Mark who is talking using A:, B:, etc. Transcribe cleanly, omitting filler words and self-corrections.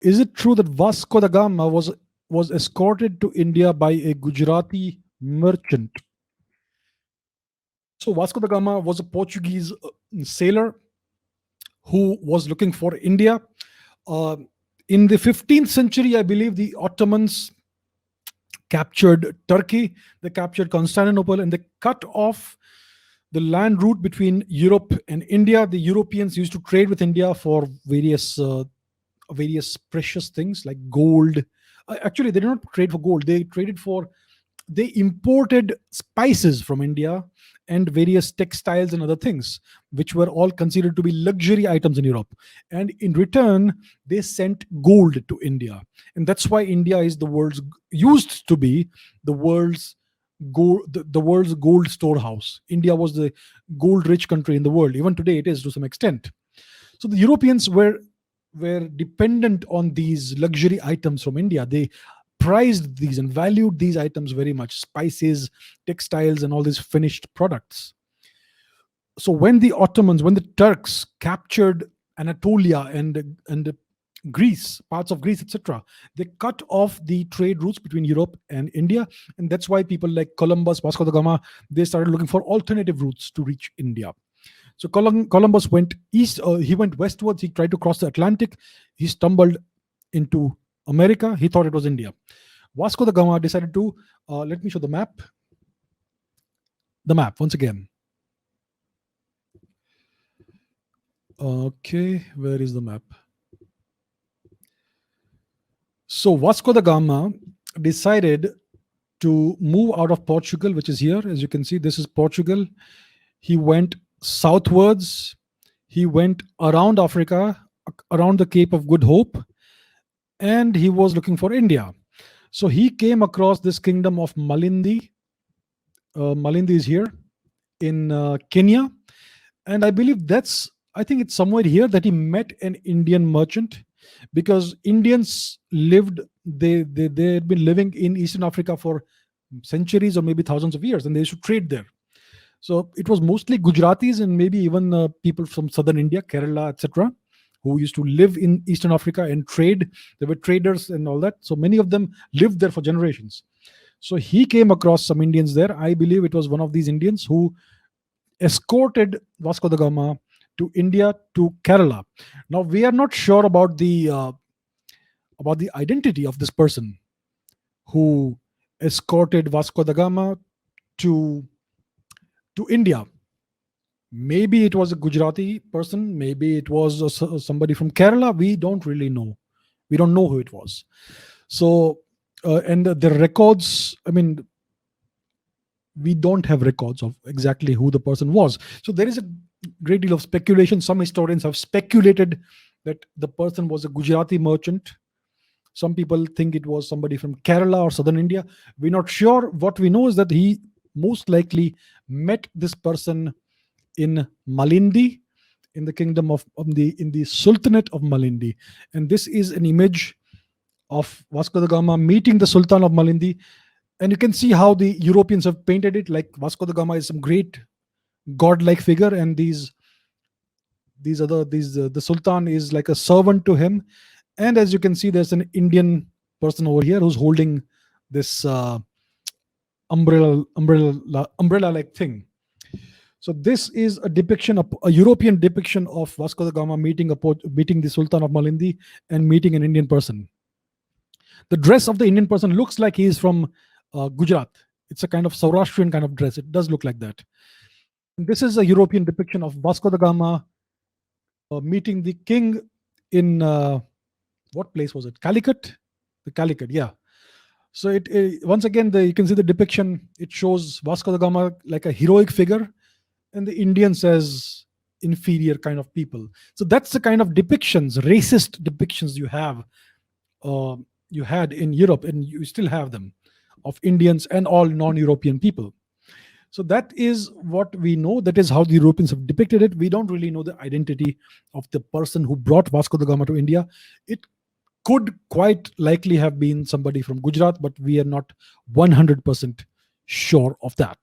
A: Is it true that Vasco da Gama was escorted to India by a Gujarati merchant? So Vasco da Gama was a Portuguese sailor who was looking for India. Uh, in the 15th century, I believe the Ottomans captured Turkey, they captured Constantinople, and they cut off the land route between Europe and India. The Europeans used to trade with India for various precious things like gold. Actually, they did not trade for gold. They imported spices from India and various textiles and other things, which were all considered to be luxury items in Europe. And in return, they sent gold to India. And that's why India is used to be the world's the world's gold storehouse. India was the gold rich country in the world. Even today, it is to some extent. So the Europeans were dependent on these luxury items from India. They prized these and valued these items very much: spices, textiles, and all these finished products. So when the Turks captured Anatolia and Greece, parts of Greece, etc., they cut off the trade routes between Europe and India, and that's why people like Columbus, Vasco da Gama, they started looking for alternative routes to reach India. So Columbus went east. He went westwards. He tried to cross the Atlantic. He stumbled into America. He thought it was India. Vasco da Gama decided to let me show the map. The map once again. Okay, where is the map? So Vasco da Gama decided to move out of Portugal, which is here. As you can see, this is Portugal. He went southwards. He went around Africa, around the Cape of Good Hope, and he was looking for India. So he came across this kingdom of Malindi. Malindi is here in Kenya, and I believe I think it's somewhere here that he met an Indian merchant, because Indians they had been living in Eastern Africa for centuries or maybe thousands of years, and they used to trade there. So it was mostly Gujaratis and maybe even people from southern India, Kerala, etc., who used to live in Eastern Africa and trade. They were traders and all that. So many of them lived there for generations. So he came across some Indians there. I believe it was one of these Indians who escorted Vasco da Gama to India, to Kerala. Now we are not sure about the identity of this person who escorted Vasco da Gama to India. Maybe it was a Gujarati person, maybe it was somebody from Kerala. We don't really know. We don't know who it was. So, and the records, I mean, we don't have records of exactly who the person was. So there is a great deal of speculation. Some historians have speculated that the person was a Gujarati merchant. Some people think it was somebody from Kerala or southern India. We're not sure. What we know is that he most likely met this person in Malindi, in the kingdom in the Sultanate of Malindi. And this is an image of Vasco da Gama meeting the Sultan of Malindi. And you can see how the Europeans have painted it like Vasco da Gama is some great godlike figure, and the Sultan is like a servant to him. And as you can see, there's an Indian person over here who's holding this umbrella like thing. So this is a depiction of a European depiction of Vasco da Gama meeting the Sultan of Malindi and meeting an Indian person. The dress of the Indian person looks like he is from Gujarat. It's a kind of Saurashtrian kind of dress. It does look like that. And this is a European depiction of Vasco da Gama meeting the king in what place was it? Calicut? The Calicut, yeah. So once again, you can see the depiction. It shows Vasco da Gama like a heroic figure, and the Indians as inferior kind of people. So that's the kind of depictions, racist depictions you had in Europe, and you still have them, of Indians and all non-European people. So that is what we know. That is how the Europeans have depicted it. We don't really know the identity of the person who brought Vasco da Gama to India. It could quite likely have been somebody from Gujarat, but we are not 100% sure of that.